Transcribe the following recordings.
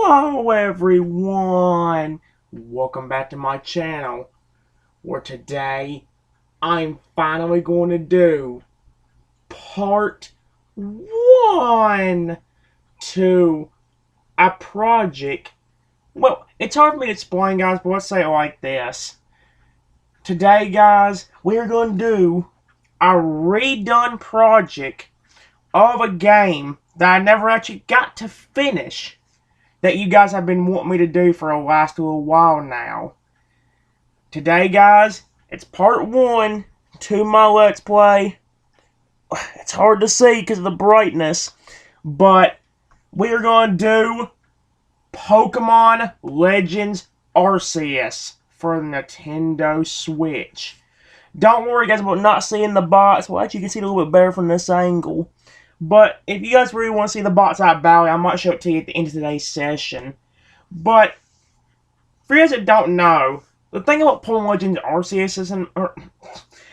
Hello everyone! Welcome back to my channel, where today I'm finally going to do part 1 to a project. Well, it's hard for me to explain, guys, but let's say it like this. Today, guys, we're going to do a redone project of a game that I never actually got to finish, that you guys have been wanting me to do for the last little while now. Today, guys, it's part 1 to my Let's Play. It's hard to see because of the brightness, but we are going to do Pokemon Legends Arceus for the Nintendo Switch. Don't worry, guys, about not seeing the box. Well, actually, you can see it a little bit better from this angle. But if you guys really want to see the box art value, I might show it to you at the end of today's session. But for you guys that don't know, the thing about Pokemon Legends Arceus isn't,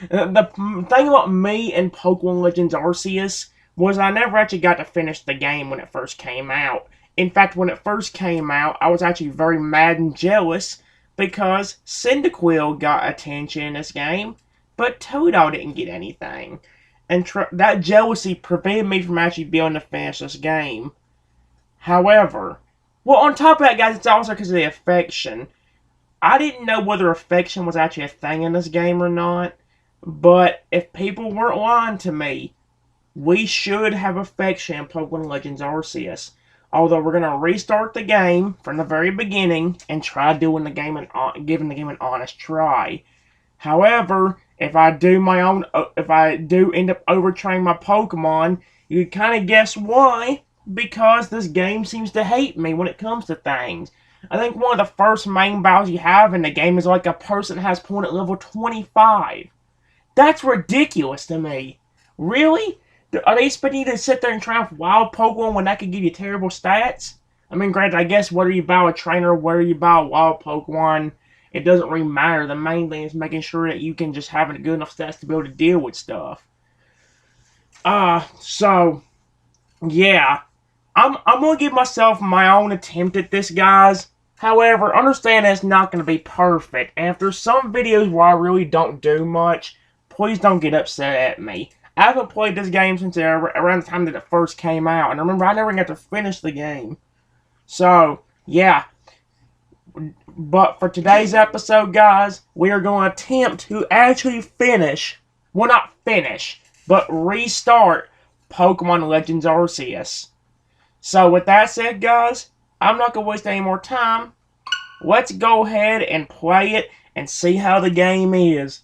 the thing about me and Pokemon Legends Arceus was I never actually got to finish the game when it first came out. In fact, when it first came out, I was actually very mad and jealous because Cyndaquil got attention in this game, but Todo didn't get anything. And that jealousy prevented me from actually being able to finish this game. However, well, on top of that, guys, it's also because of the affection. I didn't know whether affection was actually a thing in this game or not, but if people weren't lying to me, we should have affection in Pokemon Legends Arceus. Although we're going to restart the game from the very beginning and try doing the game and giving the game an honest try. However, if I do end up overtraining my Pokemon, you can kind of guess why. Because this game seems to hate me when it comes to things. I think one of the first main battles you have in the game is like a person that has point at level 25. That's ridiculous to me. Really? Are they expecting you to sit there and try out wild Pokemon when that could give you terrible stats? I mean, granted, I guess whether you battle a trainer or whether you battle a wild Pokemon, it doesn't really matter. The main thing is making sure that you can just have good enough stats to be able to deal with stuff. So, yeah. I'm going to give myself my own attempt at this, guys. However, understand that it's not going to be perfect. And if there's some videos where I really don't do much, please don't get upset at me. I haven't played this game since around the time that it first came out. And remember, I never got to finish the game. So, yeah. But for today's episode, guys, we are going to attempt to actually finish, well, not finish, but restart Pokemon Legends Arceus. So with that said, guys, I'm not going to waste any more time. Let's go ahead and play it and see how the game is.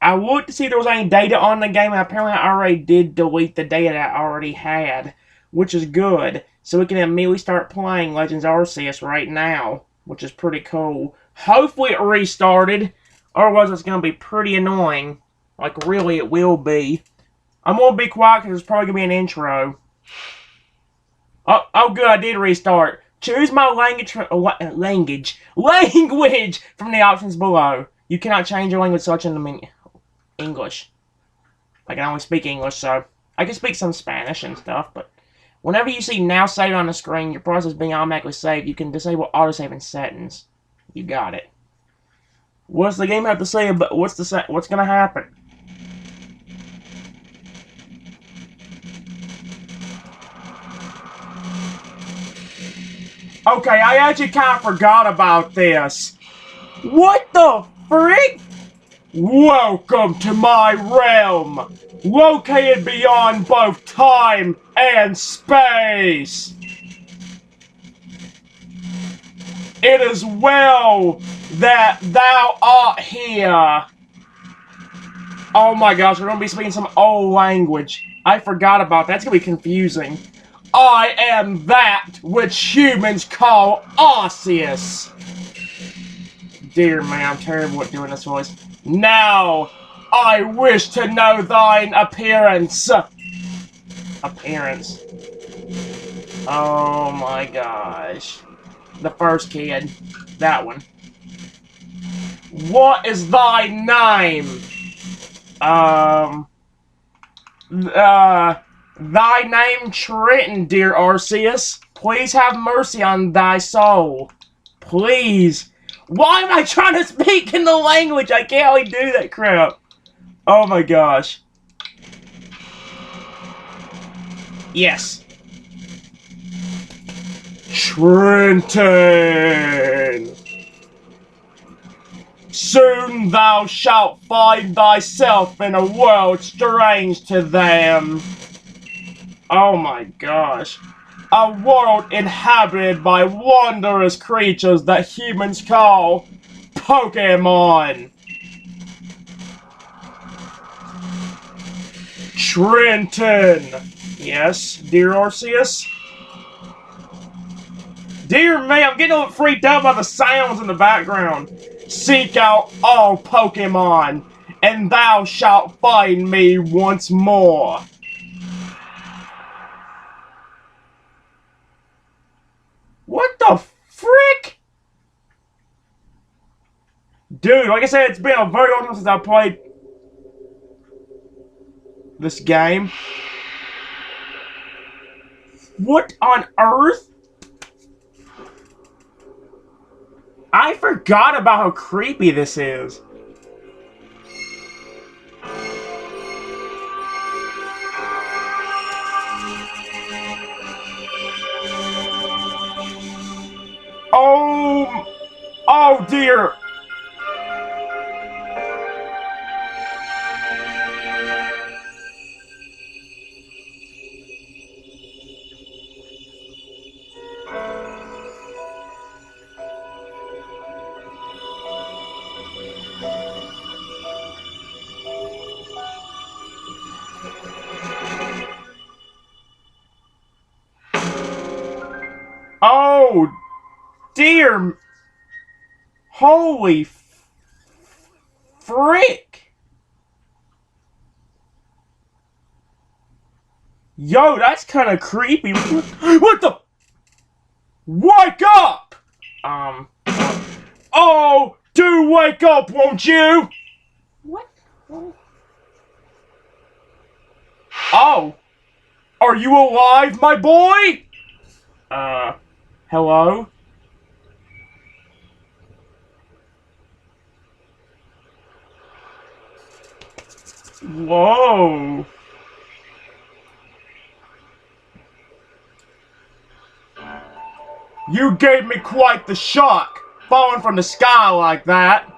I looked to see if there was any data on the game, and apparently I already did delete the data that I already had, which is good. So we can immediately start playing Legends Arceus right now, which is pretty cool. Hopefully it restarted, otherwise it's going to be pretty annoying. Like, really, it will be. I'm going to be quiet because there's probably going to be an intro. Oh, good, I did restart. Choose my language from the options below. You cannot change your language such in English. I can only speak English, so I can speak some Spanish and stuff, but whenever you see now saved on the screen, your process being automatically saved, you can disable autosave in settings. You got it. What's the game have to say about what's gonna happen? Okay, I actually kind of forgot about this. What the frick? Welcome to my realm, located beyond both time and space. It is well that thou art here. Oh my gosh, we're going to be speaking some old language. I forgot about that. That's going to be confusing. I am that which humans call Arceus. Dear me, I'm terrible at doing this voice. Now, I wish to know thine appearance. Appearance. Oh my gosh. The first kid. That one. What is thy name? Thy name Trenton, dear Arceus. Please have mercy on thy soul. Please. Why am I trying to speak in the language? I can't really do that crap. Oh my gosh. Yes. Trenton. Soon thou shalt find thyself in a world strange to them. Oh my gosh. A world inhabited by wondrous creatures that humans call Pokemon. Trenton. Yes, dear Arceus? Dear me, I'm getting a little freaked out by the sounds in the background. Seek out all Pokemon, and thou shalt find me once more. What the frick? Dude, like I said, it's been a very long time since I played this game. What on earth? I forgot about how creepy this is. Oh dear. Oh dear. Holy frick. Yo, that's kind of creepy. What the? Wake up! Oh, do wake up, won't you? What? Oh. Are you alive, my boy? Hello? Whoa. You gave me quite the shock, falling from the sky like that.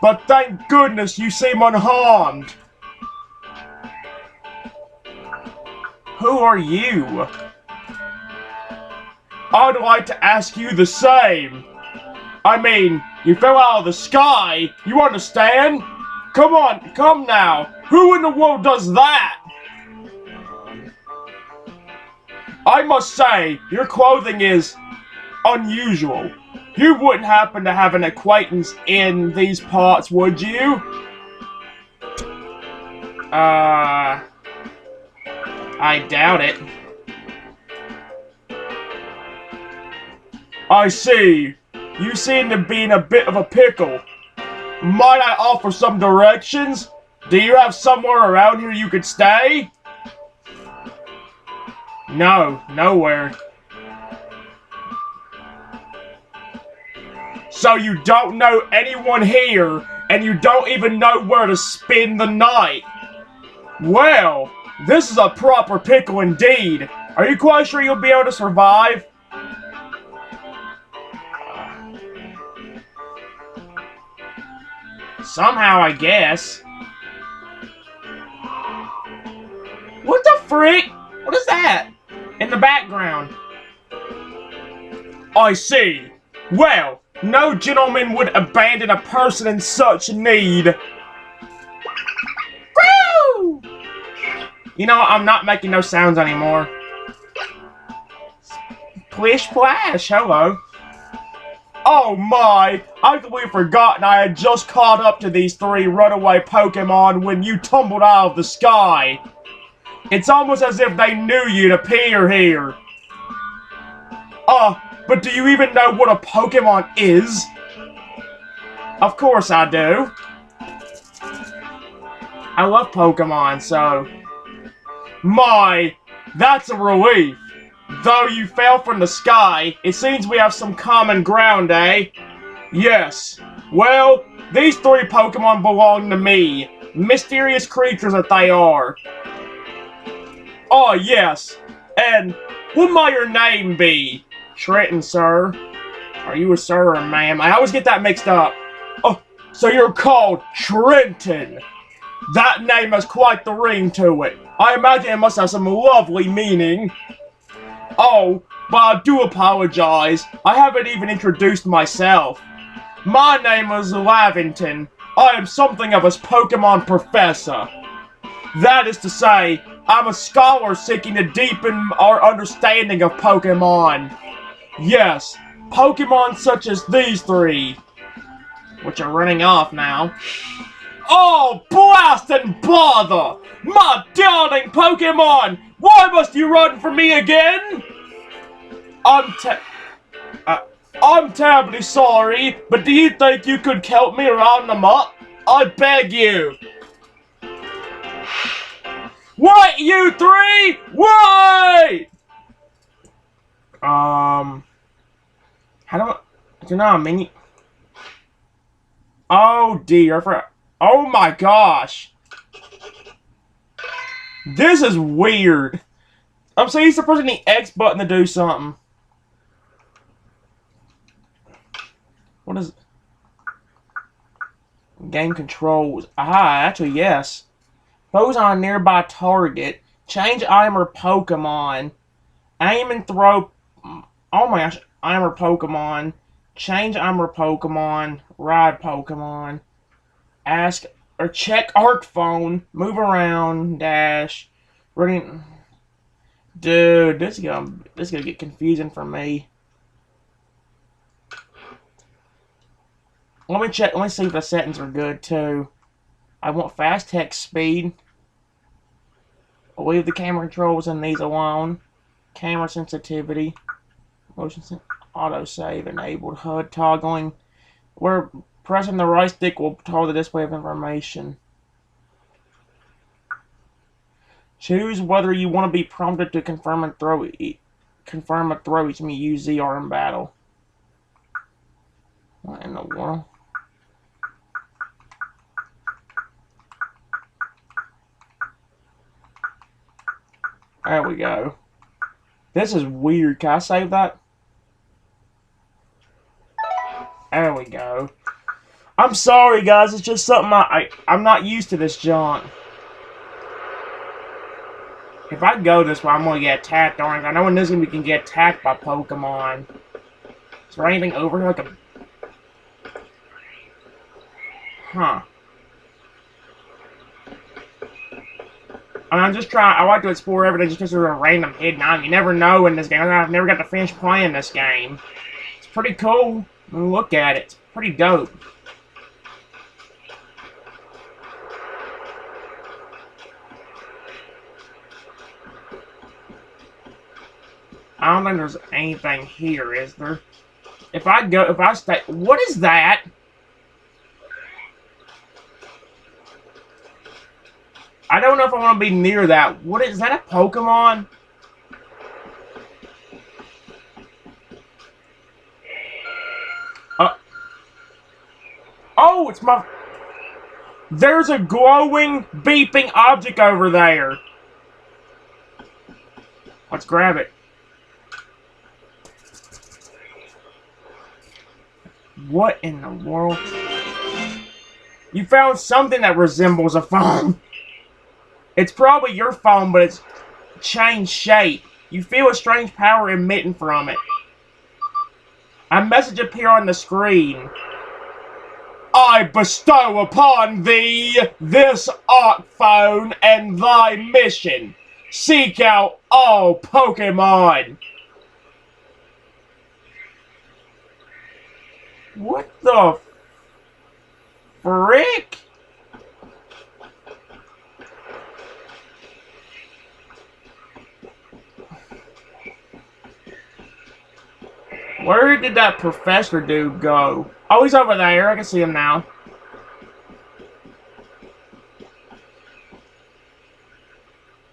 But thank goodness you seem unharmed. Who are you? I'd like to ask you the same. I mean, you fell out of the sky, you understand? Come on, come now. Who in the world does that? I must say, your clothing is unusual. You wouldn't happen to have an acquaintance in these parts, would you? I doubt it. I see. You seem to be in a bit of a pickle. Might I offer some directions? Do you have somewhere around here you could stay? No, nowhere. So you don't know anyone here, and you don't even know where to spend the night. Well, this is a proper pickle indeed. Are you quite sure you'll be able to survive? Somehow, I guess. What the freak? What is that? In the background. I see. Well, no gentleman would abandon a person in such need. Woo! You know, I'm not making no sounds anymore. Plish splash, hello. Oh my! I'd completely forgotten I had just caught up to these three runaway Pokemon when you tumbled out of the sky. It's almost as if they knew you'd appear here. But do you even know what a Pokemon is? Of course I do. I love Pokemon, so... My, that's a relief. Though you fell from the sky, it seems we have some common ground, eh? Yes. Well, these three Pokemon belong to me. Mysterious creatures that they are. Oh, yes. And what might your name be? Trenton, sir. Are you a sir or a ma'am? I always get that mixed up. Oh, so you're called Trenton. That name has quite the ring to it. I imagine it must have some lovely meaning. Oh, but I do apologize. I haven't even introduced myself. My name is Lavention. I am something of a Pokemon professor. That is to say, I'm a scholar seeking to deepen our understanding of Pokemon. Yes, Pokemon such as these three, which are running off now. Oh, blast and bother! My darling Pokemon! Why must you run from me again? I'm terribly sorry, but do you think you could help me round them up? I beg you. Wait, you three! Wait! How do you know how many? Oh dear, oh my gosh. This is weird. I'm so used to pressing the X button to do something. What is it? Game controls. Ah, actually, yes. Pose on a nearby target. Change item or Pokemon. Aim and throw. Oh my gosh. Item or Pokemon. Change item or Pokemon. Ride Pokemon. Ask or check Arc Phone. Move around. Dash. Running. Dude, this is gonna get confusing for me. Let me check. Let me see if the settings are good too. I want fast text speed. I'll leave the camera controls and these alone. Camera sensitivity. Motion autosave enabled. HUD toggling. Where pressing the right stick will toggle the display of information. Choose whether you want to be prompted to confirm a throw each time you use ZR in battle. What in the world? There we go. This is weird. Can I save that? There we go. I'm sorry, guys. It's just something I'm not used to this jaunt. If I go this way, I'm gonna get attacked, aren't I? I know in this game we can get attacked by Pokemon. Is there anything over here like a... Huh. I'm just trying. I like to explore everything just because there's a random hidden item. You never know in this game. I've never got to finish playing this game. It's pretty cool. Look at it. It's pretty dope. I don't think there's anything here, is there? If I stay... What is that? I don't know if I want to be near that. What is that? A Pokemon? Oh, it's my... There's a glowing, beeping object over there. Let's grab it. What in the world? You found something that resembles a phone. It's probably your phone, but it's changed shape. You feel a strange power emitting from it. A message appears on the screen. I bestow upon thee this Arc Phone and thy mission. Seek out all Pokemon. What the frick? Where did that professor dude go? Oh, he's over there. I can see him now.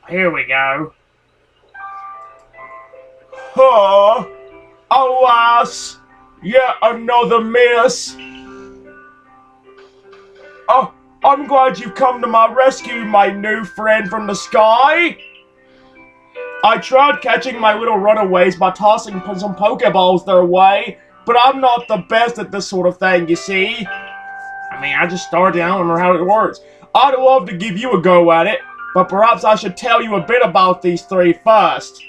Here we go. Huh? Alas, yet another miss. Oh, I'm glad you've come to my rescue, my new friend from the sky. I tried catching my little runaways by tossing some Pokeballs their way, but I'm not the best at this sort of thing, you see. I mean, I just started, I don't know how it works. I'd love to give you a go at it, but perhaps I should tell you a bit about these three first.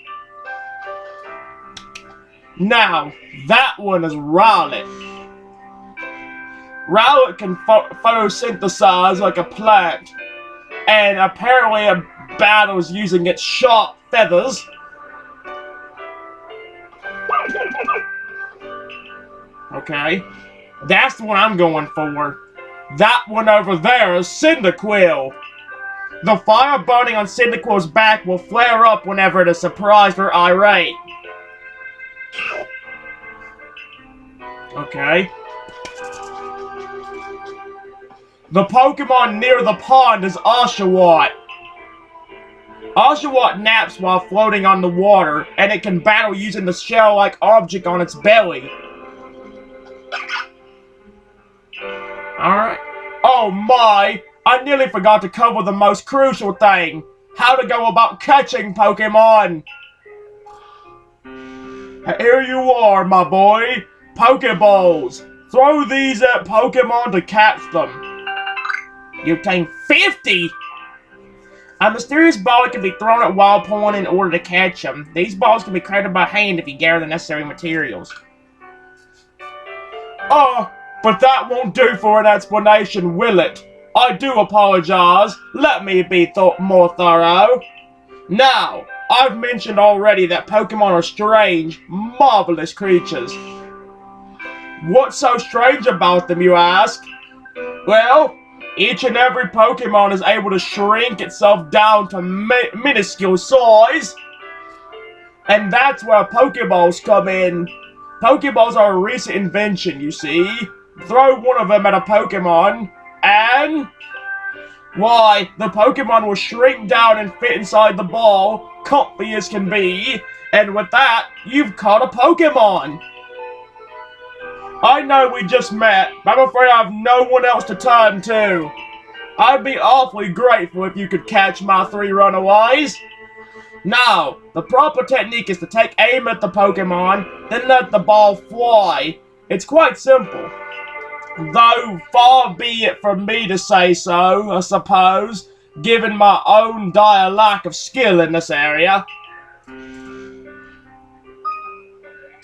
Now, that one is Rowlet. Rowlet can photosynthesize like a plant, and apparently it battles using its sharp feathers. Okay, that's the one I'm going for. That one over there is Cyndaquil. The fire burning on Cyndaquil's back will flare up whenever it is surprised or irate. Okay. The Pokemon near the pond is Oshawott. Oshawott naps while floating on the water, and it can battle using the shell-like object on its belly. Alright. Oh my! I nearly forgot to cover the most crucial thing. How to go about catching Pokemon. Here you are, my boy. Pokeballs. Throw these at Pokemon to catch them. You obtain 50! A mysterious ball can be thrown at wild Pokemon in order to catch them. These balls can be created by hand if you gather the necessary materials. Oh, but that won't do for an explanation, will it? I do apologize. Let me be more thorough. Now, I've mentioned already that Pokemon are strange, marvelous creatures. What's so strange about them, you ask? Well, each and every Pokemon is able to shrink itself down to minuscule size. And that's where Pokeballs come in. Pokeballs are a recent invention, you see. Throw one of them at a Pokemon, and... why, the Pokemon will shrink down and fit inside the ball, comfy as can be, and with that, you've caught a Pokemon. I know we just met, but I'm afraid I have no one else to turn to. I'd be awfully grateful if you could catch my three runaways. Now, the proper technique is to take aim at the Pokemon, then let the ball fly. It's quite simple. Though far be it from me to say so, I suppose, given my own dire lack of skill in this area.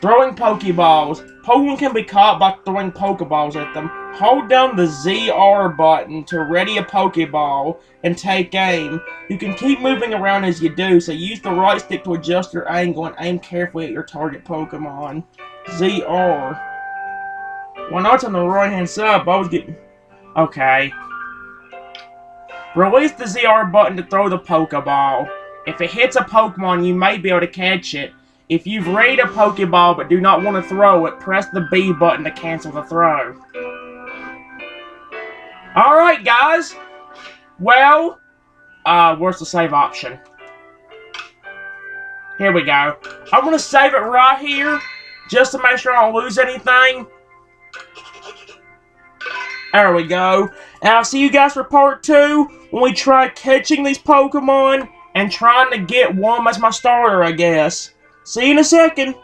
Throwing Pokeballs. Pokemon can be caught by throwing Pokeballs at them. Hold down the ZR button to ready a Pokeball and take aim. You can keep moving around as you do, so use the right stick to adjust your angle and aim carefully at your target Pokemon. ZR. Well, now it's on the right hand side, but I was getting... okay. Release the ZR button to throw the Pokeball. If it hits a Pokemon, you may be able to catch it. If you've readied a Pokeball but do not want to throw it, press the B button to cancel the throw. Alright, guys. Well, where's the save option? Here we go. I'm going to save it right here, just to make sure I don't lose anything. There we go. And I'll see you guys for part 2, when we try catching these Pokemon and trying to get one as my starter, I guess. See you in a second.